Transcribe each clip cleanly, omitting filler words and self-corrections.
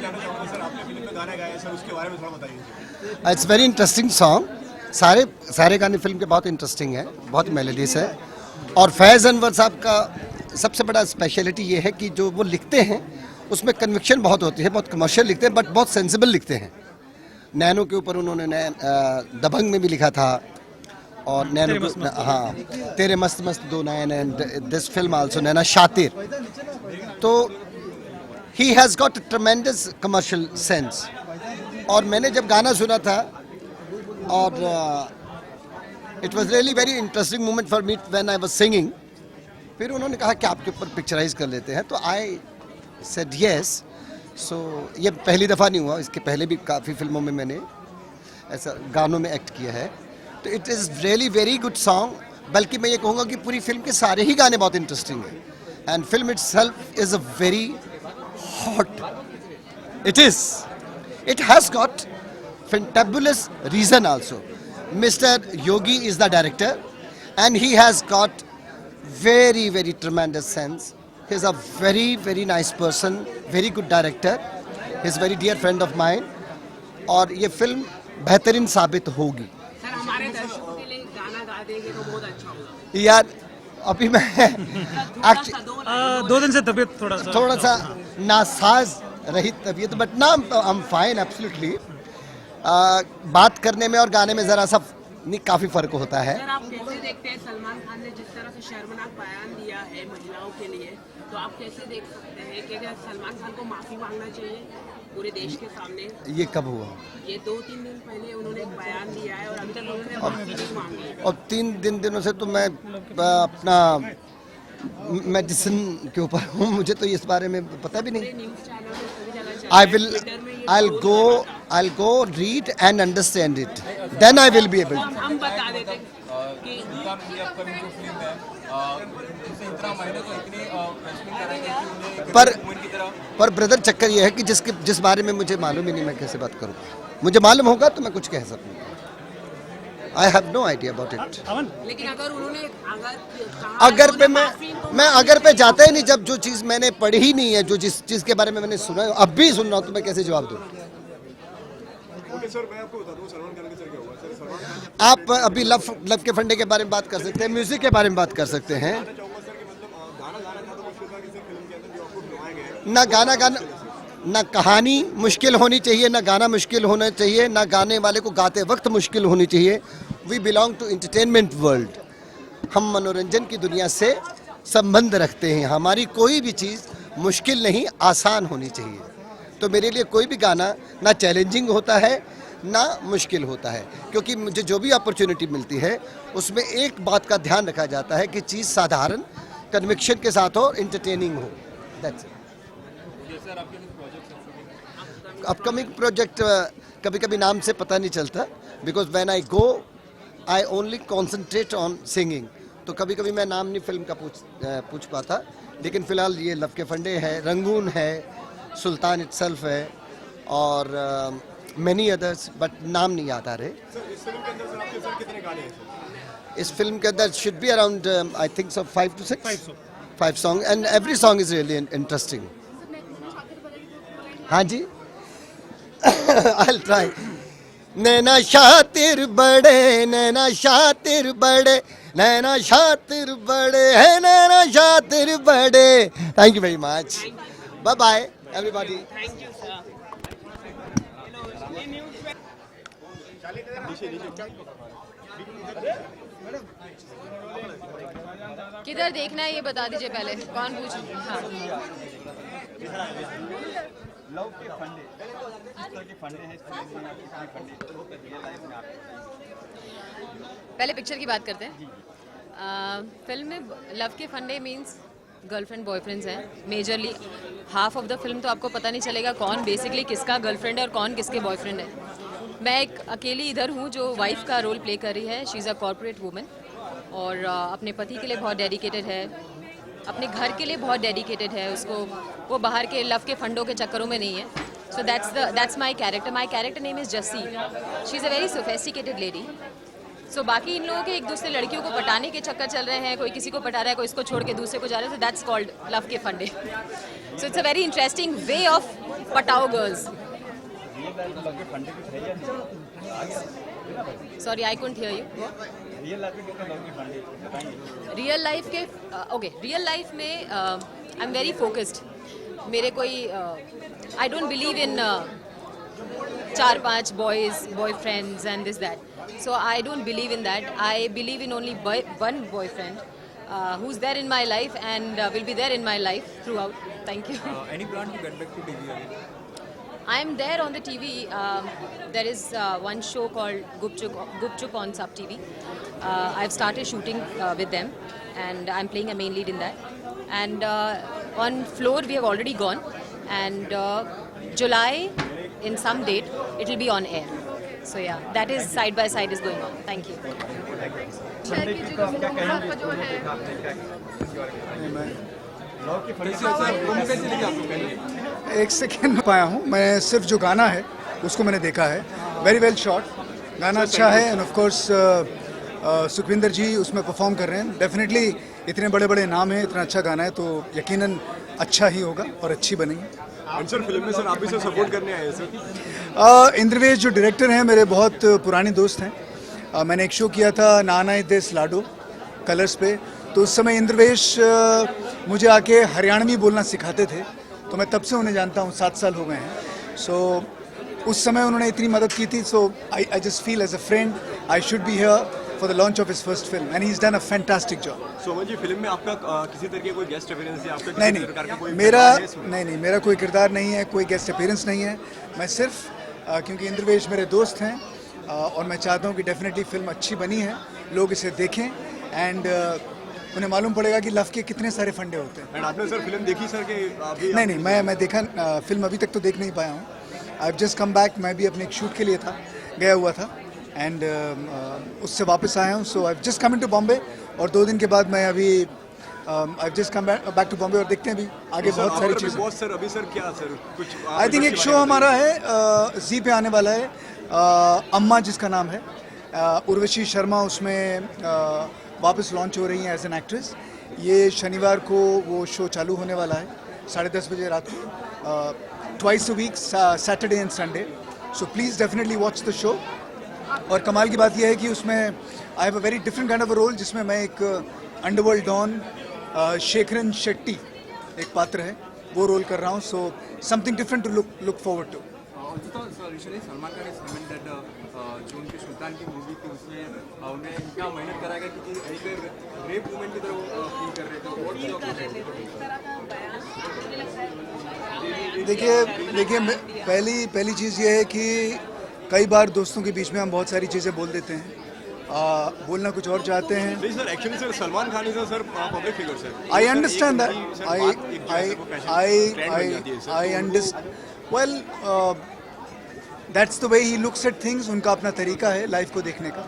जानना चाहूँगा सर, आपने फिल्म में गाना गाया है सर, उसके बारे में थोड़ा बताइए। It's very interesting song. सारे गाने फिल्म के बहुत इंटरेस्टिंग है, बहुत मेलोडियस है। और फैज़ अनवर साहब का सबसे बड़ा स्पेशलिटी ये है कि जो वो लिखते हैं उसमें कन्विक्शन बहुत होती है, बहुत कमर्शियल लिखते हैं बट बहुत सेंसिबल लिखते हैं। नैनो के ऊपर उन्होंने दबंग में भी लिखा था, और नैनो हाँ, तेरे मस्त मस्त दो नैन, एंड दिस फिल्म आल्सो नैना शातिर। तो he has got ट्रेमेंडस commercial sense. और मैंने जब गाना सुना था, और it was really very interesting moment for me when I was singing. फिर उन्होंने कहा कि आपके ऊपर पिक्चराइज कर लेते हैं, तो आई सेड यस। सो ये पहली दफ़ा नहीं हुआ, इसके पहले भी काफ़ी फिल्मों में मैंने ऐसा गानों में एक्ट किया है। तो it is really very good song. बल्कि मैं ये कहूँगा कि पूरी फिल्म के सारे ही गाने बहुत इंटरेस्टिंग हैं, and film itself is a very hot. It has got fantabulous reason also. Mr. Yogi is the director, and he has got very, very tremendous sense. He's a very, very nice person, very good director. He's a very dear friend of mine. और ये film बेहतरीन साबित होगी। Sir, हमारे दर्शकों के लिए गाना गा देंगे तो बहुत अच्छा होगा। यार अभी मैं दो दिन से तबीयत थोड़ा सा नासाज रही तबीयत, बट ना आई एम फाइन एब्सोल्युटली। बात करने में और गाने में ज़रा सा नहीं, काफ़ी फ़र्क होता है। सर, आप कैसे देखते हैं सलमान खान ने जिस तरह से शर्मनाक बयान दिया है महिलाओं के लिए, तो आप कैसे देख सकते हैं कि क्या सलमान खान को माफ़ी मांगना चाहिए पूरे देश के सामने? ये कब हुआ? ये 2-3 दिन पहले उन्होंने एक बयान दिया है और अभी तक उन्होंने माफ़ी नहीं मांगी है। और 3 दिनों से तो मैं अपना मेडिसिन के ऊपर हूँ, मुझे तो इस बारे में पता भी नहीं। न्यूज़ चैनल में सभी जगह चल रहा है, I'll go read and understand it, then I will be able to. हम बता देते हैं कि पर ब्रदर चक्कर ये है कि जिस बारे में मुझे मालूम ही नहीं, मैं कैसे बात करूँ? मुझे मालूम होगा तो मैं कुछ कह सकूँगा। I have no idea about it. लेकिन अगर उन्होंने अगर पे जाता ही नहीं, जब जो चीज़ मैंने पढ़ी ही नहीं है, जो जिस चीज़ के बारे में मैंने सुना है, अब भी सुन रहा हूँ, तो मैं कैसे जवाब दूँ? ओके सर, मैं आपको बता दूं सलमान खान के सर क्या हुआ सर। सलमान खान आप अभी लव के फंडे के बारे में बात कर सकते हैं, म्यूजिक के बारे में बात कर सकते हैं। चाहूँगा सर कि मतलब गाना गाना था तो मुश्किल था कि सर फिल्म के अंदर जो आपको फिल्माए गए ना गाना ना कहानी मुश्किल होनी चाहिए, ना गाना मुश्किल होना चाहिए, ना गाने वाले को गाते वक्त मुश्किल होनी चाहिए। We belong to entertainment world. हम मनोरंजन की दुनिया से संबंध रखते हैं। हमारी कोई भी चीज़ मुश्किल नहीं, आसान होनी चाहिए। तो मेरे लिए कोई भी गाना ना चैलेंजिंग होता है ना मुश्किल होता है, क्योंकि मुझे जो भी अपॉर्चुनिटी मिलती है उसमें एक बात का ध्यान रखा जाता है कि चीज़ साधारण कन्विक्शन के साथ हो, एंटरटेनिंग हो। That's it. अपकमिंग प्रोजेक्ट कभी कभी नाम से पता नहीं चलता, because when I go I only concentrate on singing. तो कभी कभी मैं नाम नहीं फिल्म का पूछ पाता, लेकिन फ़िलहाल ये लव के फंडे है, रंगून है, सुल्तान इटसेल्फ है, और मैनी अदर्स, बट नाम नहीं याद आ रहे। सर इस फिल्म के अंदर सर आपके सर कितने गाने हैं सर? इस फिल्म के अंदर should be around I think so 5 to 6 5 song, and every song is really interesting. हाँ जी I'll try. नैना शातिर बड़े, नैना शातिर बड़े, नैना शातिर बड़े है, नैना शातिर बड़े। Thank you very much. Bye bye everybody. Thank you sir. किधर देखना है ये बता दीजिए पहले, कौन पूछ? हाँ, लव के फंडे, इस तरह के फंडे हैं, इस फिल्म में कितने फंडे वो रियल लाइफ में आप पहले पिक्चर की बात करते हैं। फिल्म में लव के फंडे मींस गर्लफ्रेंड बॉयफ्रेंड्स हैं majorly. Half of the film तो आपको पता नहीं चलेगा कौन बेसिकली किसका गर्लफ्रेंड है और कौन किसके बॉयफ्रेंड है। मैं एक अकेली इधर हूँ जो वाइफ का रोल प्ले कर रही है। She is a corporate woman और अपने पति के लिए बहुत डेडिकेटेड है, अपने घर के लिए बहुत डेडिकेटेड है उसको। वो बाहर के लव के फंडों के चक्करों में नहीं है। So that's my character. My character name is Jassi. She is a very sophisticated lady. So बाकी इन लोगों के एक दूसरे लड़कियों को पटाने के चक्कर चल रहे हैं, कोई किसी को पटा रहा है, कोई इसको छोड़ के दूसरे को जा रहा है। सो दैट्स कॉल्ड लव के फंडे। So it's a very interesting way of पटाओ गर्ल्स. रियल लाइफ में लव के फंडे कुछ है या नहीं आ गया? Sorry, I couldn't hear you. Real life में कितने लव के फंडे बताएंगे? रियल लाइफ के ओके रियल लाइफ में आई एम वेरी फोकस्ड. मेरे कोई I don't believe in 4-5 boyfriends and this that. So I don't believe in that. I believe in only one boyfriend who is there in my life and will be there in my life throughout. Thank you. Any plan to get back to TV again? I am there on the TV. There is one show called Gupchup on Sub TV. I've started shooting with them, and I'm playing a main lead in that. And on Floor we have already gone, and July in some date it will be on air. So yeah, that is side by side is going on. Thank you. फंडे की तो आप क्या कहेंगे? जो देखा आपने क्या लव के फंडे कैसे लगे आपको? पहले एक सेकेंड पाया हूँ मैं. सिर्फ जो गाना है उसको मैंने देखा है. Very well shot. गाना अच्छा है एंड ऑफ कोर्स सुखविंदर जी उसमें परफॉर्म कर रहे हैं. डेफिनेटली इतने बड़े बड़े नाम हैं, इतना अच्छा गाना है तो यकीनन अच्छा ही होगा और अच्छी बनेगी. एंड सर फिल्म में सर आप भी सर सपोर्ट करने आए हैं सर? इंद्रवेश जो डायरेक्टर हैं मेरे बहुत पुराने दोस्त हैं. मैंने एक शो किया था नाना देश लाडो कलर्स पे, तो उस समय इंद्रवेश मुझे आके हरियाणवी बोलना सिखाते थे, तो मैं तब से उन्हें जानता हूँ. 7 साल हो गए हैं. सो उस समय उन्होंने इतनी मदद की थी. So I just feel as a friend I should be here for the launch of his first film and he is done a fantastic job. Soman ji film में आपका किसी तरह का कोई गेस्ट अपीयरेंस या आपका नहीं किसी प्रकार का कोई नहीं मेरा कोई किरदार नहीं है, कोई गेस्ट अपीयरेंस नहीं है. मैं सिर्फ क्योंकि इंद्रवेश मेरे दोस्त हैं और मैं चाहता हूँ कि डेफिनेटली फिल्म अच्छी बनी है, लोग इसे देखें एंड उन्हें मालूम पड़ेगा कि लव के कितने सारे फंडे होते हैं. एंड आपने सर फिल्म देखी सर कि अभी नहीं मैं देखा फिल्म अभी तक तो देख नहीं पाया हूँ. आई हैव जस्ट कम बैक. मैं भी अपने एक शूट के लिए गया हुआ था एंड उससे वापस आया हूँ. So I have just come into Bombay और 2 दिन के बाद मैं अभी I have just come back to Bombay और देखते हैं अभी आगे बहुत सारी चीज़ें. बॉस सर अभी सर क्या सर कुछ आई थिंक एक शो हमारा है जी पे आने वाला है, अम्मा जिसका नाम है. उर्वशी शर्मा उसमें वापस लॉन्च हो रही हैं एज एन एक्ट्रेस. ये शनिवार को वो शो चालू होने वाला है 10:30 बजे रात को, twice a week, Saturday and Sunday. So please definitely watch the show. और कमाल की बात यह है कि उसमें I have a very different kind of a role, जिसमें मैं एक अंडरवर्ल्ड डॉन शेखरन शेट्टी एक पात्र है वो रोल कर रहा हूँ. So something different to look forward to. Salman Khan is comment that जो उनके सुल्तान की मूवी थी उसमें उन्हें इतना मेहनत करा गया क्योंकि एक रेप मूवमेंट की तरह फील कर रहे थे. देखिए पहली चीज़ ये है कि कई बार दोस्तों के बीच में हम बहुत सारी चीज़ें बोल देते हैं, बोलना कुछ और चाहते हैं. नहीं sir actually sir Salman Khan is sir public figure sir. I understand that. I understand. Well that's the way he looks at things. उनका अपना तरीका है लाइफ को देखने का.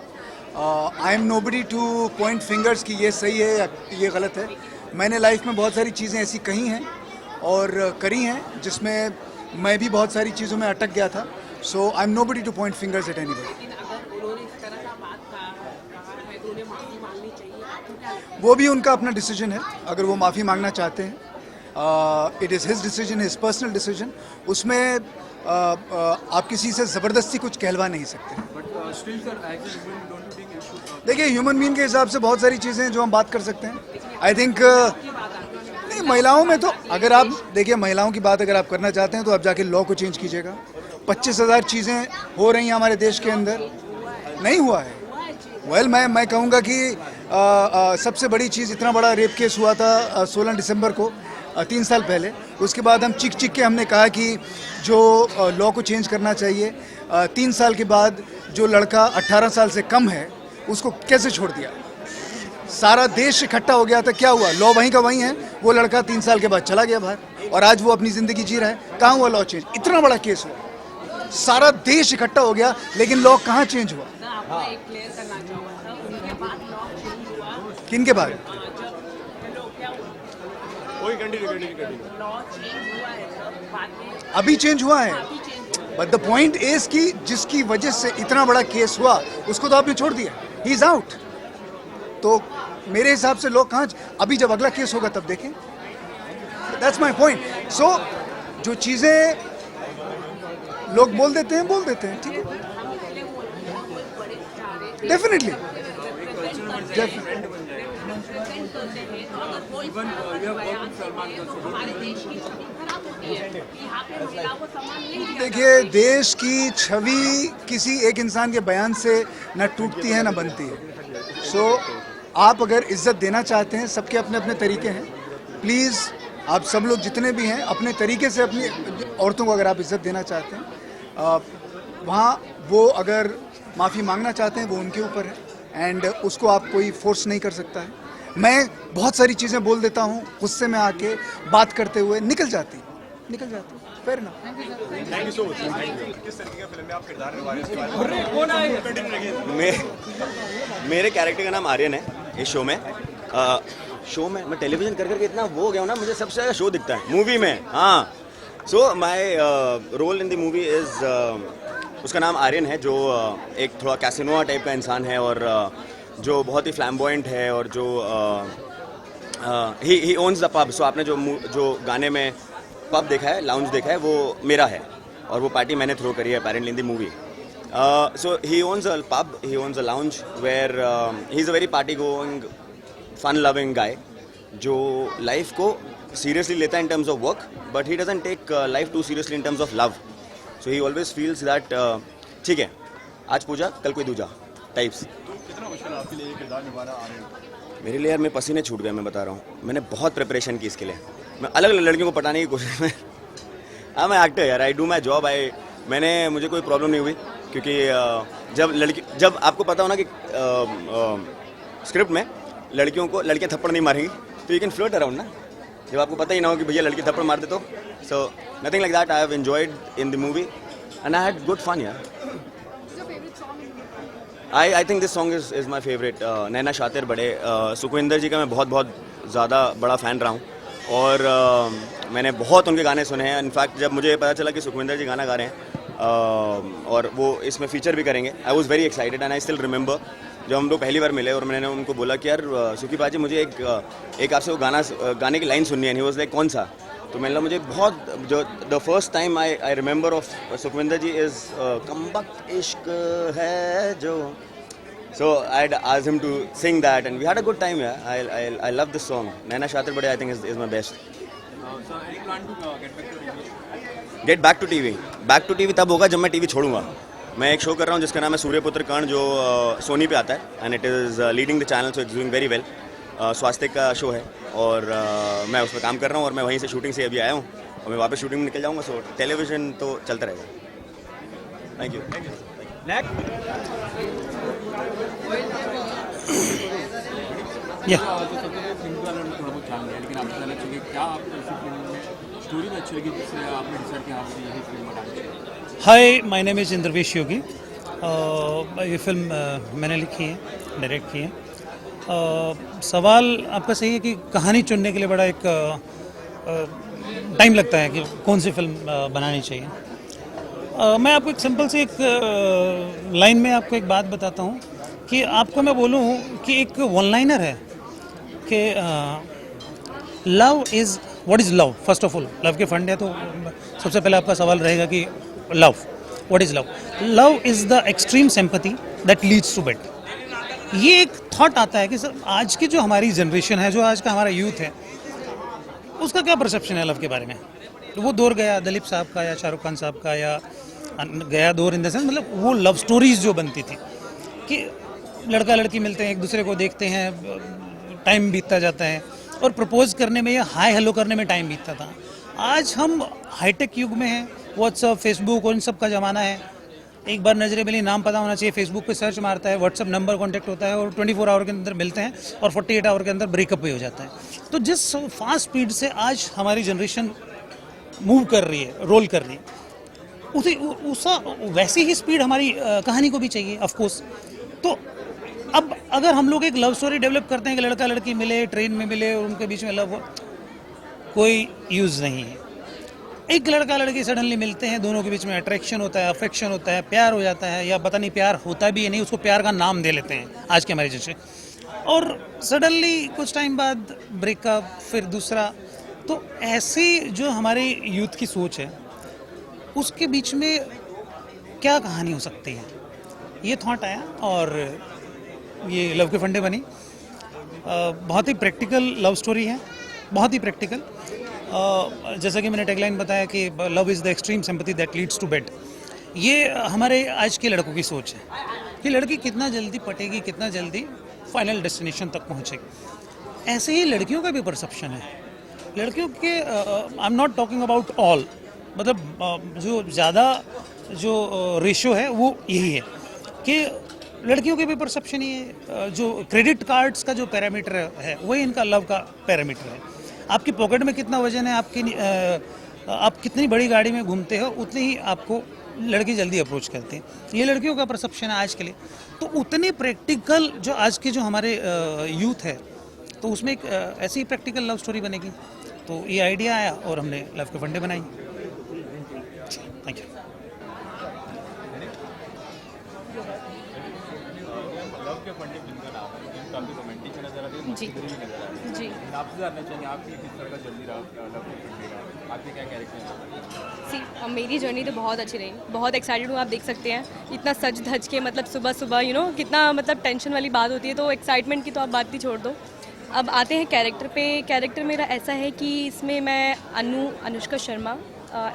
आई am nobody to point fingers कि ये सही है या ये गलत है. मैंने लाइफ में बहुत सारी चीज़ें ऐसी कही हैं और करी हैं जिसमें मैं भी बहुत सारी चीज़ों में अटक गया था. So I am nobody to point fingers at anybody. वो भी उनका अपना डिसीजन है. अगर वो माफ़ी मांगना चाहते हैं, it is his decision, his personal decision. उसमें आप किसी से ज़बरदस्ती कुछ कहलवा नहीं सकते. देखिए ह्यूमन बीइंग के हिसाब से बहुत सारी चीज़ें हैं जो हम बात कर सकते हैं. आई थिंक नहीं, महिलाओं में तो अगर आप देखिए महिलाओं की बात अगर आप करना चाहते हैं तो आप जाके लॉ को चेंज कीजिएगा. 25,000 चीज़ें हो रही हैं हमारे देश के अंदर, नहीं हुआ है. वेल मैं कहूँगा कि सबसे बड़ी चीज़, इतना बड़ा रेप केस हुआ था 16 दिसंबर को 3 साल पहले. उसके बाद हम चिक के हमने कहा कि जो लॉ को चेंज करना चाहिए. 3 साल के बाद जो लड़का 18 साल से कम है उसको कैसे छोड़ दिया. सारा देश इकट्ठा हो गया था. क्या हुआ? लॉ वहीं का वहीं है. वो लड़का 3 साल के बाद चला गया बाहर और आज वो अपनी ज़िंदगी जी रहा है. कहाँ हुआ लॉ चेंज? इतना बड़ा केस हुआ, सारा देश इकट्ठा हो गया, लेकिन लॉ कहाँ चेंज हुआ? किन के बाद? अभी चेंज हुआ है. बट द पॉइंट इज कि जिसकी वजह से इतना बड़ा केस हुआ उसको तो आपने छोड़ दिया. He is out. तो मेरे हिसाब से लोग कहाँ, अभी जब अगला केस होगा तब देखें. That's my point. सो जो चीज़ें लोग बोल देते हैं ठीक है, डेफिनेटली। देखिए, देश की छवि किसी एक इंसान के बयान से न टूटती है न बनती है। सो आप अगर इज्जत देना चाहते हैं, सबके अपने अपने तरीके हैं, प्लीज़ आप सब लोग जितने भी हैं अपने तरीके से अपनी औरतों को अगर आप इज्जत देना चाहते हैं, वहाँ वो अगर माफ़ी मांगना चाहते हैं वो उनके ऊपर है, एंड उसको आप कोई फोर्स नहीं कर सकता है। मैं बहुत सारी चीज़ें बोल देता हूँ, गुस्से में आके बात करते हुए निकल जाती, फेयर ना। Thank you so much. किस तरीके की फिल्म में आप किरदार निभा रहे हैं? मेरे कैरेक्टर का नाम आर्यन है इस शो में। मैं टेलीविजन कर करके इतना वो हो गया हूँ ना, मुझे सबसे ज़्यादा शो दिखता है मूवी में। हाँ, so my role in the movie is, उसका नाम आर्यन है, जो एक थोड़ा कैसिनोआ टाइप का इंसान है और जो बहुत ही फ्लैम्बॉयंट है और जो ही ओन्स द पब। सो आपने जो गाने में पब देखा है, लाउंज देखा है, वो मेरा है और वो पार्टी मैंने थ्रो करी है apparently in the movie. So he owns a pub, he owns a lounge where he is a very party going fun loving guy जो लाइफ को सीरियसली लेता है in terms of work, but he doesn't take life too seriously in terms of love. So he always feels that ठीक है, आज पूजा कल कोई दूजा टाइप्स। कितना मुश्किल है आपके लिए ये किरदार निभाना आ रहे हैं? मेरे लिए यार मेरे पसीने छूट गए, मैं बता रहा हूँ। मैंने बहुत प्रिपरेशन की इसके लिए, मैं अलग अलग लड़कियों को पटाने की कोशिश में। हाँ, मैं एक्टर यार, आई डू माई जॉब। मुझे कोई प्रॉब्लम नहीं हुई, क्योंकि जब आपको पता हो ना कि स्क्रिप्ट में लड़कियाँ थप्पड़ नहीं मारेंगी, तो यू कैन फ्लोट अराउंड ना। जब आपको पता ही ना हो कि भैया लड़की थप्पड़ मार दे तो so nothing like that. I have enjoyed in the movie and I had good fun यार। I think this song is my favourite. नैना शातिर बड़े सुखविंदर जी का मैं बहुत ज़्यादा बड़ा फ़ैन रहा हूँ और मैंने बहुत उनके गाने सुने हैं। इनफैक्ट जब मुझे पता चला कि सुखविंदर जी गाना गा रहे हैं और वो इसमें फीचर भी करेंगे, I was very excited and I still remember जब हम लोग पहली बार मिले और मैंने उनको बोला कि यार सुखी बाजी मुझे एक आपसे वो गाने की लाइन सुननी है। ही वॉज लाइक कौन सा? तो मैंने मुझे बहुत जो the first time I remember of Sukhwinder ji is कमबख्त इश्क है जो। So I'd asked him to sing that and we had a good time. Yeah, I love this song. Naina Shatir Bade I think is my best. So any plan to get back to TV? Get back to TV. Back to TV तब होगा जब मैं TV छोड़ूंगा। मैं एक show कर रहा हूँ जिसका नाम है सूर्यपुत्र कर्ण, जो सोनी पे आता है and it is leading the channel, so it's doing very well. स्वास्थ्य का शो है और मैं उसमें काम कर रहा हूँ और मैं वहीं से शूटिंग से अभी आया हूँ और मैं वापस शूटिंग में निकल जाऊँगा। सो टेलीविजन तो चलता रहेगा। Thank you. या फिल्म के बारे में थोड़ा बहुत जान लिया, लेकिन आपको जाना चाहिए क्या आपको इसी फिल्म में स्टोरी भी अच्छी लगी जिससे आपने डिसाइड किया आपसे यही फिल्म बनानी चाहिए? हाय, माय नेम इज़ इंद्रवेश योगी। ये फिल्म मैंने लिखी है, डायरेक्ट की है। सवाल आपका सही है कि कहानी चुनने के लिए बड़ा एक टाइम लगता है कि कौन सी फिल्म बनानी चाहिए। मैं आपको एक सिंपल सी एक लाइन में आपको एक बात बताता हूँ कि आपको मैं बोलूँ कि एक वन लाइनर है कि love is what is love. First of all love के फंड है, तो सबसे पहले आपका सवाल रहेगा कि love what is love. Love is the extreme sympathy that leads to bet. ये एक थॉट आता है कि सर आज की जो हमारी जनरेशन है, जो आज का हमारा यूथ है, उसका क्या परसेप्शन है लव के बारे में। तो वो दौर गया दिलीप साहब का या शाहरुख खान साहब का, या गया दौर इन द सेंस, मतलब वो लव स्टोरीज जो बनती थी कि लड़का लड़की मिलते हैं, एक दूसरे को देखते हैं, टाइम बीतता जाता है और प्रपोज करने में या हाय हेलो करने में टाइम बीतता था। आज हम हाईटेक युग में हैं, व्हाट्सअप फेसबुक और इन सब का ज़माना है। एक बार नजरे मिली, नाम पता होना चाहिए, फेसबुक पे सर्च मारता है, व्हाट्सअप नंबर कांटेक्ट होता है और 24 आवर के अंदर मिलते हैं और 48 आवर के अंदर ब्रेकअप भी हो जाता है। तो जिस फास्ट स्पीड से आज हमारी जनरेशन मूव कर रही है, रोल कर रही है, वैसी ही स्पीड हमारी कहानी को भी चाहिए ऑफ कोर्स। तो अब अगर हम लोग एक लव स्टोरी डेवलप करते हैं कि लड़का लड़की मिले, ट्रेन में मिले और उनके बीच में लव हो, कोई यूज़ नहीं है। एक लड़का लड़की सडनली मिलते हैं, दोनों के बीच में अट्रैक्शन होता है, अफेक्शन होता है, प्यार हो जाता है, या पता नहीं प्यार होता भी है नहीं, उसको प्यार का नाम दे लेते हैं आज के हमारे जैसे, और सडनली कुछ टाइम बाद ब्रेकअप, फिर दूसरा। तो ऐसी जो हमारी यूथ की सोच है उसके बीच में क्या कहानी हो सकती है, ये थॉट आया और ये लव के फंडे बनी। बहुत ही प्रैक्टिकल लव स्टोरी है, बहुत ही प्रैक्टिकल। जैसा कि मैंने टैगलाइन बताया कि love is the extreme sympathy that leads to bed. ये हमारे आज के लड़कों की सोच है कि लड़की कितना जल्दी पटेगी, कितना जल्दी फाइनल डेस्टिनेशन तक पहुंचेगी। ऐसे ही लड़कियों का भी परसेप्शन है। लड़कियों के I am not talking about all, मतलब जो ज़्यादा जो रेशियो है वो यही है कि लड़कियों के भी परसेप्शन ये जो क्रेडिट कार्ड्स का जो पैरामीटर है वही इनका लव का पैरामीटर है। आपकी पॉकेट में कितना वजन है, आप कितनी बड़ी गाड़ी में घूमते हो, उतनी ही आपको लड़की जल्दी अप्रोच करते हैं। ये लड़कियों का परसेप्शन है आज के लिए। तो उतनी प्रैक्टिकल जो आज के जो हमारे यूथ है, तो उसमें एक ऐसी प्रैक्टिकल लव स्टोरी बनेगी। तो ये आइडिया आया और हमने लव के फंडे बनाई। Thank you. लव के फंडे फिल्म का नाम है, काफी रोमांटिक नजर आ रही है, जी। भी नजर आ रही है। जी। आपसे जानना चाहिए आपकी किस तरह का जल्दी रहा लव के फंडे का, आपके क्या कैरेक्टर है? सी मेरी जर्नी तो बहुत अच्छी रही, बहुत एक्साइटेड हूँ। आप देख सकते हैं इतना सज धज के, मतलब सुबह सुबह कितना मतलब टेंशन वाली बात होती है, तो एक्साइटमेंट की तो आप बात ही छोड़ दो। अब आते हैं कैरेक्टर पे। कैरेक्टर मेरा ऐसा है कि इसमें मैं Anushka Sharma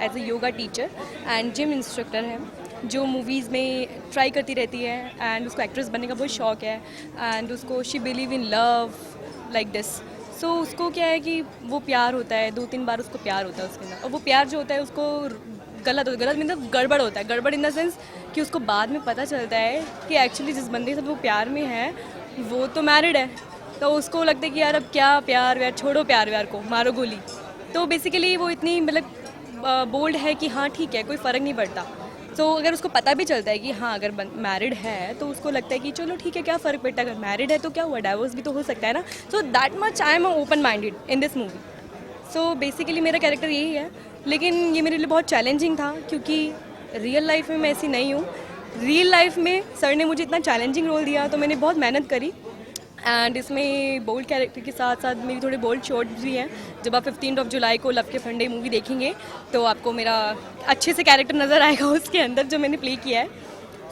as a yoga teacher and gym instructor है, जो मूवीज़ में ट्राई करती रहती है एंड उसको एक्ट्रेस बनने का बहुत शौक है एंड उसको she believe in love like this. So उसको क्या है कि वो प्यार होता है, 2-3 बार उसको प्यार होता है उसके अंदर, और वो प्यार जो होता है उसको गलत मतलब गड़बड़ होता है। गड़बड़ इन द सेंस कि उसको बाद में पता चलता है कि एक्चुअली जिस बंदे से वो प्यार में है वो तो मैरिड है। तो उसको लगता है कि यार अब क्या प्यार व्यार, छोड़ो प्यार व्यार को, मारो गोली। तो बेसिकली वो इतनी मतलब बोल्ड है कि हाँ ठीक है, कोई फ़र्क नहीं पड़ता। तो अगर उसको पता भी चलता है कि हाँ अगर मैरिड है तो उसको लगता है कि चलो ठीक है, क्या फ़र्क पड़ता है, अगर मैरिड है तो क्या हुआ, डाइवोर्स भी तो हो सकता है ना। So that much I am open minded in this movie. So basically मेरा कैरेक्टर यही है, लेकिन ये मेरे लिए बहुत चैलेंजिंग था क्योंकि रियल लाइफ में मैं ऐसी नहीं हूँ। रियल लाइफ में सर ने मुझे इतना चैलेंजिंग रोल दिया तो मैंने बहुत मेहनत करी एंड इसमें बोल्ड कैरेक्टर के साथ साथ मेरी थोड़े बोल्ड शॉट्स भी हैं। जब आप 15 जुलाई को लव के फंडे मूवी देखेंगे तो आपको मेरा अच्छे से कैरेक्टर नज़र आएगा उसके अंदर जो मैंने प्ले किया है।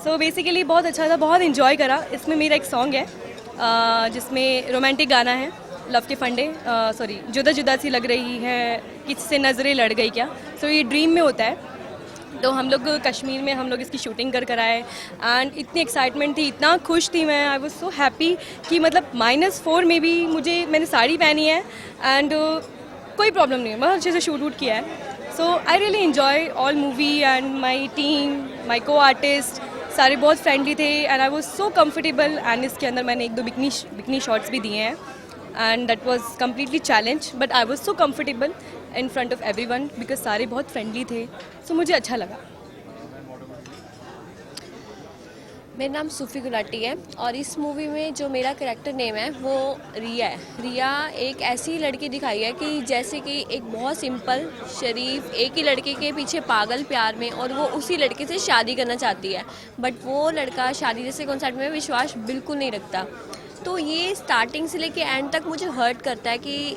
सो बेसिकली बहुत अच्छा था, बहुत इन्जॉय करा। इसमें मेरा एक सॉन्ग है जिसमें रोमांटिक गाना है, लव के फंडे सॉरी जुदा जुदा सी लग रही है किससे नज़रें लड़ गई क्या। सो ये ड्रीम में होता है। तो हम लोग कश्मीर में हम लोग इसकी शूटिंग कर आए एंड इतनी एक्साइटमेंट थी, इतना खुश थी मैं, आई वाज सो हैप्पी कि मतलब -4 में भी मैंने साड़ी पहनी है एंड कोई प्रॉब्लम नहीं है, बहुत अच्छे से शूट वूट किया है। So I really enjoy all movie and my team, my co artist सारे बहुत फ्रेंडली थे and I was so comfortable. And इसके अंदर मैंने 1-2 बिकनी शॉट्स भी दिए हैं and that was completely challenge, but I was so comfortable in front of everyone because सारे बहुत फ्रेंडली थे। सो मुझे अच्छा लगा। मेरा नाम सूफी गुलाटी है और इस मूवी में जो मेरा कैरेक्टर नेम है वो रिया है। रिया एक ऐसी लड़की दिखाई है कि जैसे कि एक बहुत सिंपल शरीफ एक ही लड़के के पीछे पागल प्यार में, और वो उसी लड़के से शादी करना चाहती है, बट वो लड़का शादी जैसे कॉन्सेप्ट में विश्वास बिल्कुल नहीं रखता। तो ये स्टार्टिंग से लेके एंड तक मुझे हर्ट करता है कि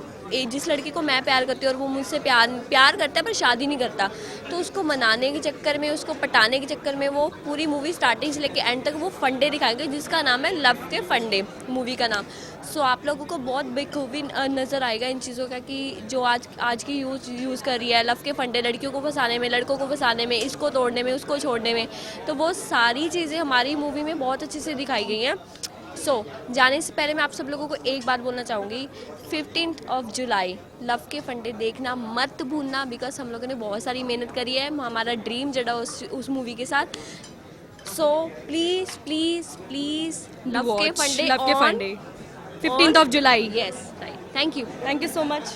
जिस लड़की को मैं प्यार करती हूँ और वो मुझसे प्यार करता है पर शादी नहीं करता, तो उसको मनाने के चक्कर में, उसको पटाने के चक्कर में वो पूरी मूवी स्टार्टिंग से लेके एंड तक वो फंडे दिखाएंगे जिसका नाम है लव के फंडे, मूवी का नाम। सो आप लोगों को बहुत बेखूबी नज़र आएगा इन चीज़ों का कि जो आज की यूज़ कर रही है लव के फंडे, लड़कियों को फंसाने में, लड़कों को फंसाने में, इसको तोड़ने में, उसको छोड़ने में। तो वो सारी चीज़ें हमारी मूवी में बहुत अच्छे से दिखाई गई हैं। जाने से पहले मैं आप सब लोगों को एक बात बोलना चाहूँगी, 15 जुलाई लव के फंडे देखना मत भूलना, बिकॉज हम लोगों ने बहुत सारी मेहनत करी है, हमारा ड्रीम जड़ा उस मूवी के साथ। So please please please love के फंडे 15 जुलाई। Yes right. Thank you so much.